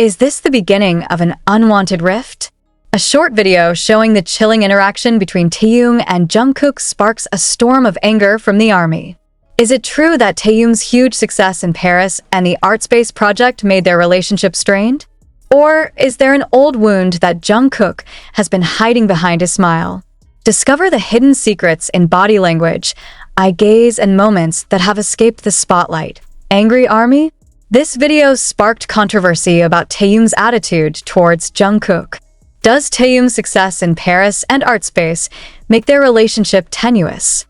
Is this the beginning of an unwanted rift? A short video showing the chilling interaction between Taehyung and Jungkook sparks a storm of anger from the army. Is it true that Taehyung's huge success in Paris and the art space project made their relationship strained? Or is there an old wound that Jungkook has been hiding behind his smile? Discover the hidden secrets in body language, eye gaze, and moments that have escaped the spotlight. Angry army? This video sparked controversy about Taehyung's attitude towards Jungkook. Does Taehyung's success in Paris and art space make their relationship tenuous?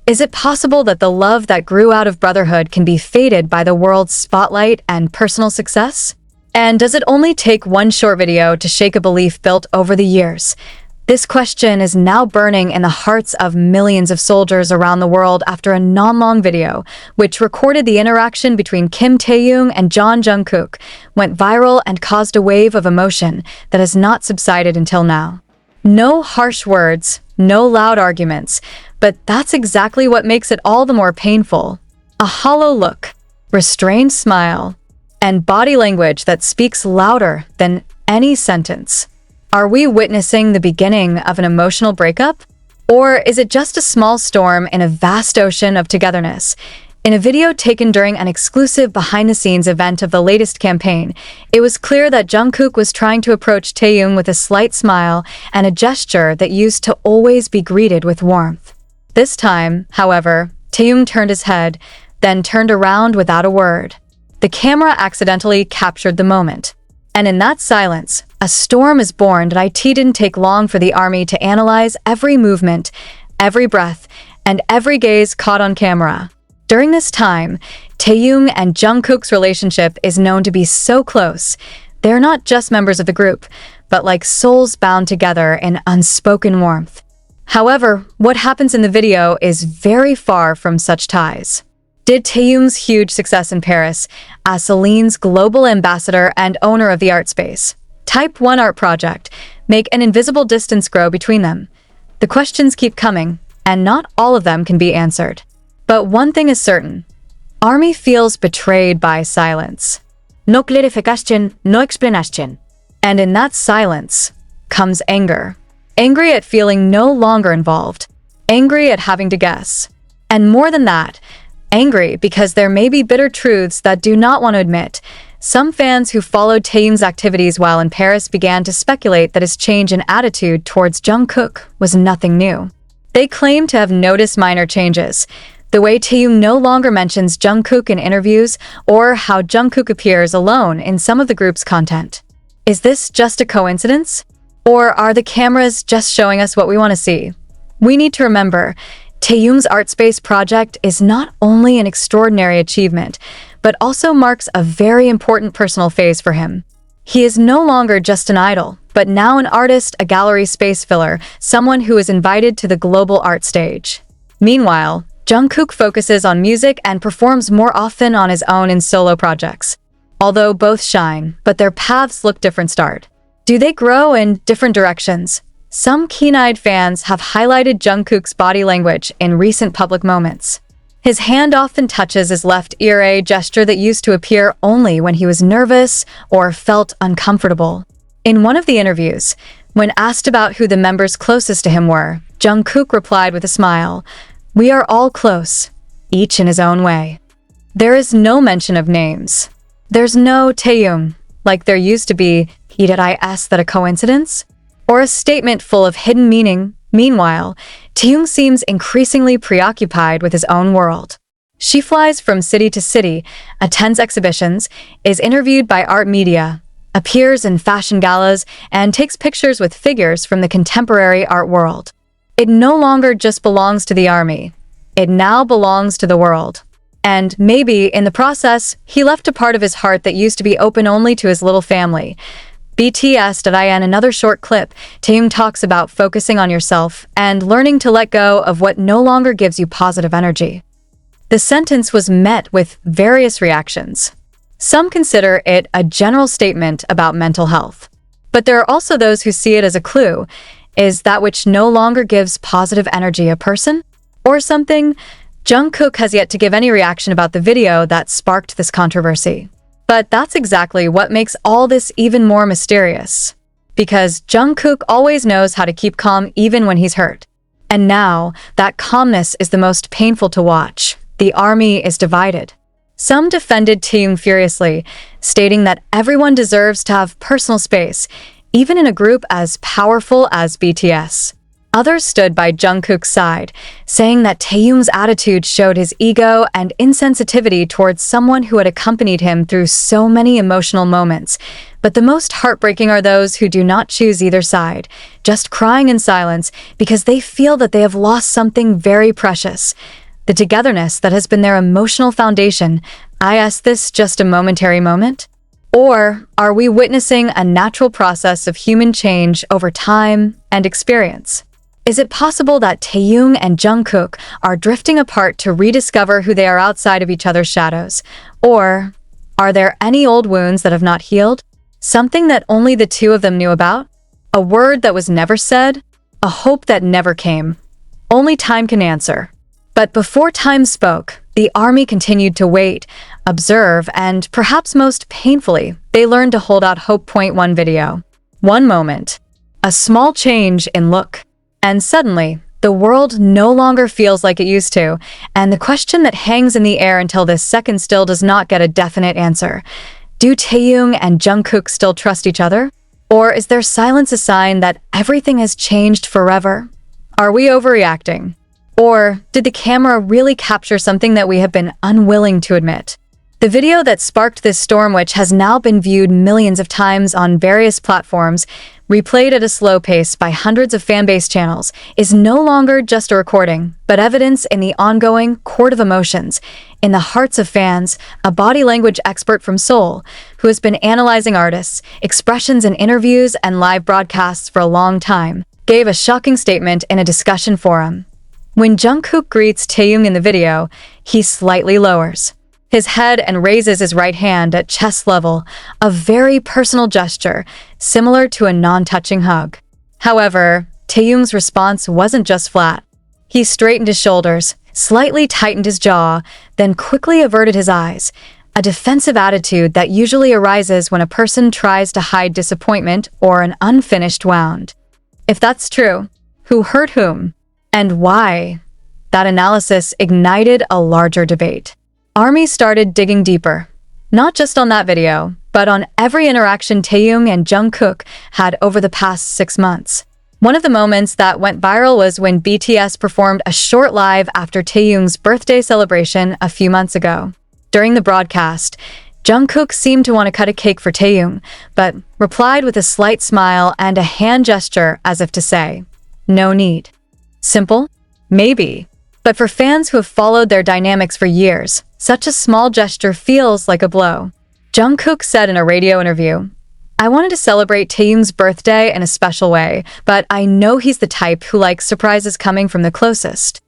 Is it possible that the love that grew out of brotherhood can be faded by the world's spotlight and personal success? And does it only take one short video to shake a belief built over the years? This question is now burning in the hearts of millions of soldiers around the world after a non-long video, which recorded the interaction between Kim Taehyung and Jungkook, went viral and caused a wave of emotion that has not subsided until now. No harsh words, no loud arguments, but that's exactly what makes it all the more painful. A hollow look, restrained smile, and body language that speaks louder than any sentence. Are we witnessing the beginning of an emotional breakup? Or is it just a small storm in a vast ocean of togetherness? In a video taken during an exclusive behind-the-scenes event of the latest campaign, it was clear that Jungkook was trying to approach Taehyung with a slight smile and a gesture that used to always be greeted with warmth. This time, however, Taehyung turned his head, then turned around without a word. The camera accidentally captured the moment. And in that silence, a storm is born that it didn't take long for the army to analyze every movement, every breath, and every gaze caught on camera. During this time, Taehyung and Jungkook's relationship is known to be so close. They're not just members of the group, but like souls bound together in unspoken warmth. However, what happens in the video is very far from such ties. Did Taehyung's huge success in Paris, as Celine's global ambassador and owner of the art space, Type 1 art project, make an invisible distance grow between them? The questions keep coming, and not all of them can be answered. But one thing is certain. Army feels betrayed by silence. No clarification, no explanation. And in that silence comes anger. Angry at feeling no longer involved. Angry at having to guess. And more than that, angry because there may be bitter truths that do not want to admit. Some fans who followed Taehyung's activities while in Paris began to speculate that his change in attitude towards Jungkook was nothing new. They claim to have noticed minor changes. The way Taehyung no longer mentions Jungkook in interviews, or how Jungkook appears alone in some of the group's content. Is this just a coincidence? Or are the cameras just showing us what we want to see? We need to remember, Taehyung's art space project is not only an extraordinary achievement, but also marks a very important personal phase for him. He is no longer just an idol, but now an artist, a gallery space filler, someone who is invited to the global art stage. Meanwhile, Jungkook focuses on music and performs more often on his own in solo projects. Although both shine, but their paths look different start. Do they grow in different directions? Some keen-eyed fans have highlighted Jungkook's body language in recent public moments. His hand often touches his left ear, a gesture that used to appear only when he was nervous or felt uncomfortable. In one of the interviews, when asked about who the members closest to him were, Jungkook replied with a smile, "We are all close, each in his own way." There is no mention of names. There's no Taehyung, like there used to be. Did I ask that a coincidence? Or a statement full of hidden meaning. Meanwhile, Taehyung seems increasingly preoccupied with his own world. She flies from city to city, attends exhibitions, is interviewed by art media, appears in fashion galas, and takes pictures with figures from the contemporary art world. It no longer just belongs to the army. It now belongs to the world. And maybe, in the process, he left a part of his heart that used to be open only to his little family. BTS.in another short clip, Taehyung talks about focusing on yourself and learning to let go of what no longer gives you positive energy. The sentence was met with various reactions. Some consider it a general statement about mental health. But there are also those who see it as a clue. Is that which no longer gives positive energy a person? Or something? Jungkook has yet to give any reaction about the video that sparked this controversy. But that's exactly what makes all this even more mysterious. Because Jungkook always knows how to keep calm even when he's hurt. And now, that calmness is the most painful to watch. The army is divided. Some defended Taehyung furiously, stating that everyone deserves to have personal space, even in a group as powerful as BTS. Others stood by Jungkook's side, saying that Taehyung's attitude showed his ego and insensitivity towards someone who had accompanied him through so many emotional moments. But the most heartbreaking are those who do not choose either side, just crying in silence because they feel that they have lost something very precious. The togetherness that has been their emotional foundation. I ask this just a momentary moment? Or are we witnessing a natural process of human change over time and experience? Is it possible that Taehyung and Jungkook are drifting apart to rediscover who they are outside of each other's shadows? Or are there any old wounds that have not healed? Something that only the two of them knew about? A word that was never said? A hope that never came? Only time can answer. But before time spoke, the army continued to wait, observe, and perhaps most painfully, they learned to hold out hope. One video. One moment. A small change in look. And suddenly, the world no longer feels like it used to, and the question that hangs in the air until this second still does not get a definite answer. Do Taehyung and Jungkook still trust each other? Or is their silence a sign that everything has changed forever? Are we overreacting? Or did the camera really capture something that we have been unwilling to admit? The video that sparked this storm, which has now been viewed millions of times on various platforms, replayed at a slow pace by hundreds of fanbase channels, is no longer just a recording, but evidence in the ongoing court of emotions, in the hearts of fans. A body language expert from Seoul, who has been analyzing artists' expressions in interviews and live broadcasts for a long time, gave a shocking statement in a discussion forum. When Jungkook greets Taehyung in the video, he slightly lowers his head and raises his right hand at chest level, a very personal gesture, similar to a non-touching hug. However, Taehyung's response wasn't just flat. He straightened his shoulders, slightly tightened his jaw, then quickly averted his eyes, a defensive attitude that usually arises when a person tries to hide disappointment or an unfinished wound. If that's true, who hurt whom? And why? That analysis ignited a larger debate. Army started digging deeper, not just on that video, but on every interaction Taehyung and Jungkook had over the past 6 months. One of the moments that went viral was when BTS performed a short live after Taehyung's birthday celebration a few months ago. During the broadcast, Jungkook seemed to want to cut a cake for Taehyung, but replied with a slight smile and a hand gesture as if to say, "No need." Simple? Maybe. But for fans who have followed their dynamics for years, such a small gesture feels like a blow. Jungkook said in a radio interview, "I wanted to celebrate Taehyung's birthday in a special way, but I know he's the type who likes surprises coming from the closest."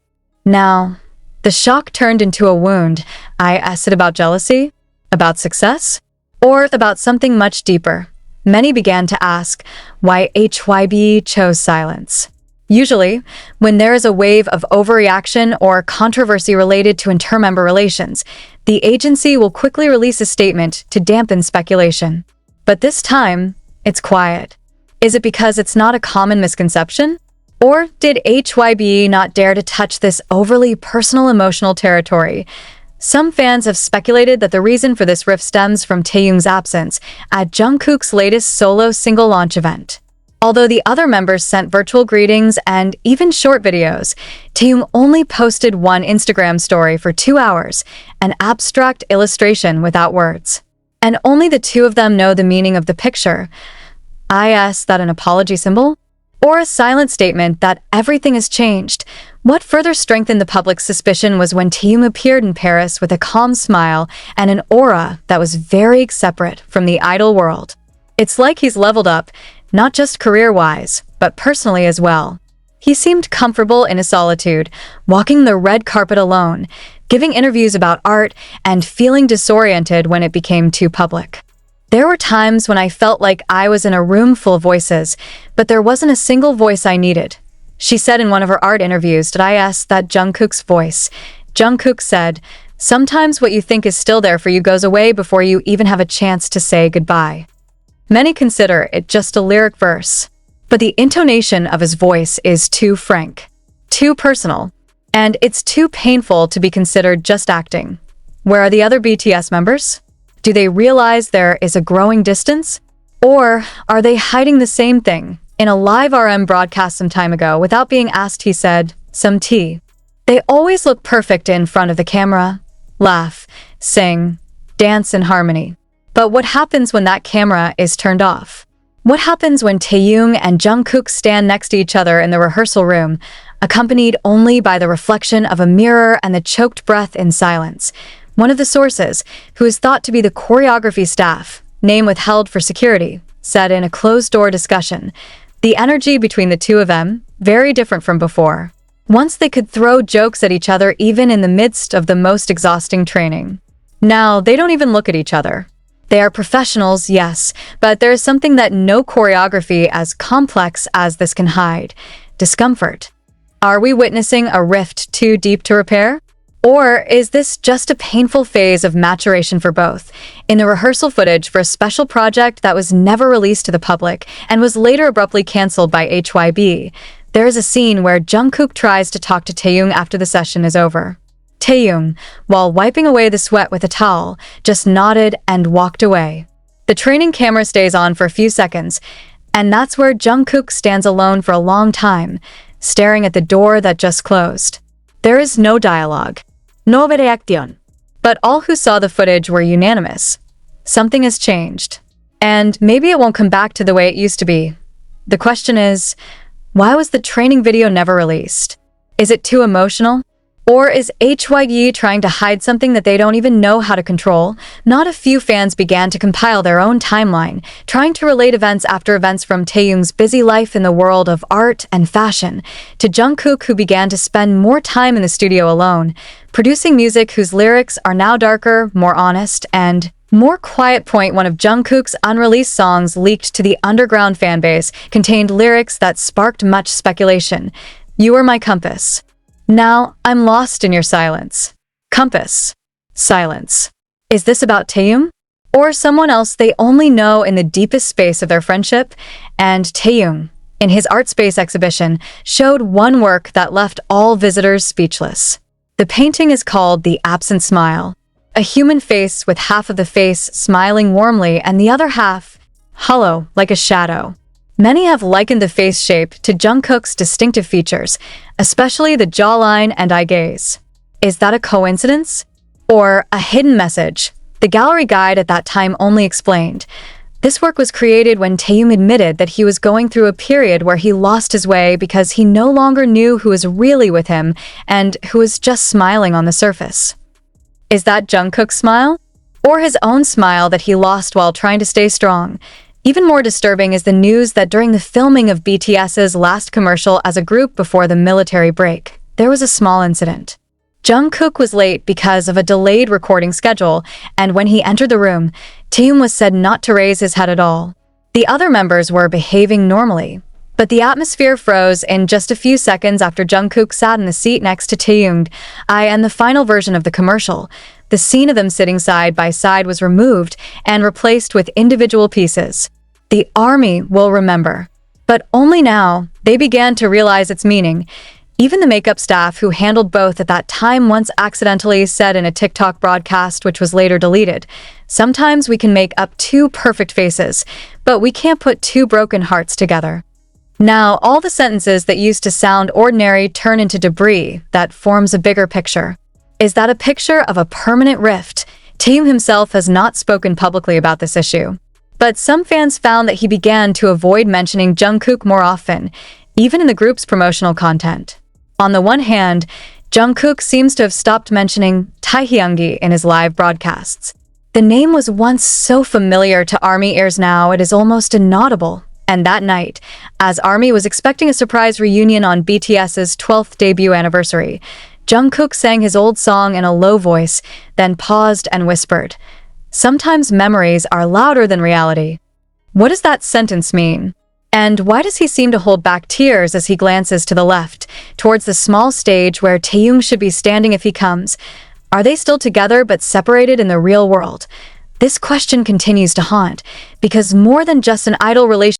Now, the shock turned into a wound. I asked it about jealousy? About success? Or about something much deeper? Many began to ask why HYB chose silence. Usually, when there is a wave of overreaction or controversy related to intermember relations, the agency will quickly release a statement to dampen speculation. But this time, it's quiet. Is it because it's not a common misconception? Or did HYB not dare to touch this overly personal emotional territory? Some fans have speculated that the reason for this rift stems from Taehyung's absence at Jungkook's latest solo single launch event. Although the other members sent virtual greetings and even short videos, Taehyung only posted one Instagram story for 2 hours, an abstract illustration without words. And only the two of them know the meaning of the picture. I ask that an apology symbol? Or a silent statement that everything has changed? What further strengthened the public's suspicion was when Taehyung appeared in Paris with a calm smile and an aura that was very separate from the idol world. It's like he's leveled up, not just career-wise, but personally as well. He seemed comfortable in his solitude, walking the red carpet alone, giving interviews about art, and feeling disoriented when it became too public. There were times when I felt like I was in a room full of voices, but there wasn't a single voice I needed. She said in one of her art interviews that I asked that Jungkook's voice. Jungkook said, Sometimes what you think is still there for you goes away before you even have a chance to say goodbye. Many consider it just a lyric verse, but the intonation of his voice is too frank, too personal, and it's too painful to be considered just acting. Where are the other BTS members? Do they realize there is a growing distance? Or are they hiding the same thing? In a live RM broadcast some time ago, without being asked, he said, "Some tea." They always look perfect in front of the camera, laugh, sing, dance in harmony. But what happens when that camera is turned off? What happens when Taehyung and Jungkook stand next to each other in the rehearsal room, accompanied only by the reflection of a mirror and the choked breath in silence? One of the sources, who is thought to be the choreography staff, name withheld for security, said in a closed-door discussion, the energy between the two of them, very different from before. Once they could throw jokes at each other even in the midst of the most exhausting training. Now, they don't even look at each other. They are professionals, yes, but there is something that no choreography as complex as this can hide: discomfort. Are we witnessing a rift too deep to repair? Or is this just a painful phase of maturation for both? In the rehearsal footage for a special project that was never released to the public and was later abruptly cancelled by HYB, there is a scene where Jungkook tries to talk to Taehyung after the session is over. Taehyung, while wiping away the sweat with a towel, just nodded and walked away. The training camera stays on for a few seconds, and that's where Jungkook stands alone for a long time, staring at the door that just closed. There is no dialogue. No reacción. But all who saw the footage were unanimous. Something has changed. And maybe it won't come back to the way it used to be. The question is, why was the training video never released? Is it too emotional? Or is HYE trying to hide something that they don't even know how to control? Not a few fans began to compile their own timeline, trying to relate events after events, from Taehyung's busy life in the world of art and fashion, to Jungkook, who began to spend more time in the studio alone, producing music whose lyrics are now darker, more honest, and more quiet. One of Jungkook's unreleased songs leaked to the underground fanbase contained lyrics that sparked much speculation. "You are my compass. Now I'm lost in your silence." Compass. Silence. Is this about Taehyung? Or someone else they only know in the deepest space of their friendship? And Taehyung, in his art space exhibition, showed one work that left all visitors speechless. The painting is called The Absent Smile. A human face with half of the face smiling warmly and the other half hollow, like a shadow. Many have likened the face shape to Jungkook's distinctive features, especially the jawline and eye gaze. Is that a coincidence? Or a hidden message? The gallery guide at that time only explained, this work was created when Taehyung admitted that he was going through a period where he lost his way because he no longer knew who was really with him and who was just smiling on the surface. Is that Jungkook's smile? Or his own smile that he lost while trying to stay strong? Even more disturbing is the news that during the filming of BTS's last commercial as a group before the military break, there was a small incident. Jungkook was late because of a delayed recording schedule, and when he entered the room, Taehyung was said not to raise his head at all. The other members were behaving normally, but the atmosphere froze in just a few seconds after Jungkook sat in the seat next to Taehyung. And the final version of the commercial, the scene of them sitting side by side, was removed and replaced with individual pieces. The army will remember. But only now, they began to realize its meaning. Even the makeup staff who handled both at that time once accidentally said in a TikTok broadcast, which was later deleted, "Sometimes we can make up two perfect faces, but we can't put two broken hearts together." Now, all the sentences that used to sound ordinary turn into debris that forms a bigger picture. Is that a picture of a permanent rift? Taehyung himself has not spoken publicly about this issue. But some fans found that he began to avoid mentioning Jungkook more often, even in the group's promotional content. On the one hand, Jungkook seems to have stopped mentioning Taehyung in his live broadcasts. The name was once so familiar to ARMY ears, now it is almost inaudible. And that night, as ARMY was expecting a surprise reunion on BTS's 12th debut anniversary, Jungkook sang his old song in a low voice, then paused and whispered, "Sometimes memories are louder than reality." What does that sentence mean? And why does he seem to hold back tears as he glances to the left, towards the small stage where Taehyung should be standing if he comes? Are they still together but separated in the real world? This question continues to haunt, because more than just an idol relationship,